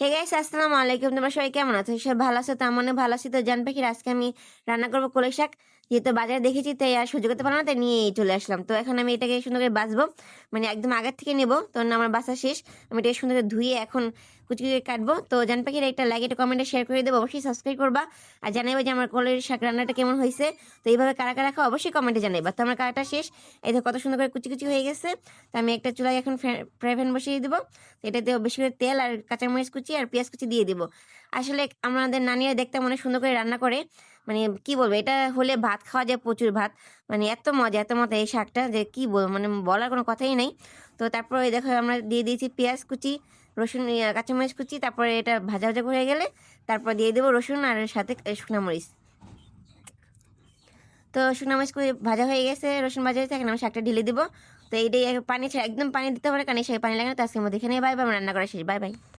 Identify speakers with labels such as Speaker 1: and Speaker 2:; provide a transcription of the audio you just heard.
Speaker 1: Hey guys, আসসালামু আলাইকুম। তোমরা সবাই কেমন আছো? সব ভালো আছো? তো মনে ভালো আছি। তো জান পাখির আজকে আমি রান্না করবো কলই শাক। যেহেতু বাজারে দেখেছি তাই আর সহ্য করতে পারলাম না, তাই নিয়ে চলে আসলাম। তো এখন আমি এটাকে সুন্দর করে বাছবো, মানে একদম আগের থেকে নেবো। তো আমার বাছা শেষ, আমি এটাকে সুন্দর করে ধুয়ে এখন কুচি কুচি কাটবো। তো জান পাখির একটা লাইক, একটা কমেন্টে শেয়ার করে দেবো, অবশ্যই সাবস্ক্রাইব করবা আর জানাইবা যে আমার কলের শাক রান্নাটা কেমন হয়েছে। তো এইভাবে কারা কারা খাও অবশ্যই কমেন্টে জানাইবা। তো আমার কাটা শেষ, এই তো কত সুন্দর করে কুচি কুচি হয়ে গেছে। তো আমি একটা চুলায় এখন ফ্রাই প্যান বসিয়ে দেবো। এটাতে বেশি করে তেল আর কাঁচামরিচ কুচি আর পেঁয়াজ কুচি দিয়ে দিব। আসলে আমাদের নানিরা দেখতে অনেক সুন্দর করে রান্না করে, মানে কি বলবো, এটা হলে ভাত খাওয়া যায়, প্রচুর ভাত। মানে এত মজা এত মজা এই শাকটা যে কি বলবো, মানে বলার কোনো কথাই নেই। তো তারপরে দেখো আমরা দিয়ে দিয়েছি পেঁয়াজ কুচি, রসুন, কাঁচামরিচ কুচি। তারপরে এটা ভাজা ভাজা হয়ে গেলে তারপর দিয়ে দেবো রসুন আর সাথে শুকনা মরিচ। তো শুকনো মরিচ ভাজা হয়ে গেছে, রসুন ভাজা হয়েছে, এখন আমি শাকটা ঢেলে দিব। তো এইটাই পানি একদম পানি দিতে পারে, কারণ এই শাকে পানি লাগে না। তো আজকের মধ্যে এখানে বাই বাই, রান্না করা শেষ, বাই বাই।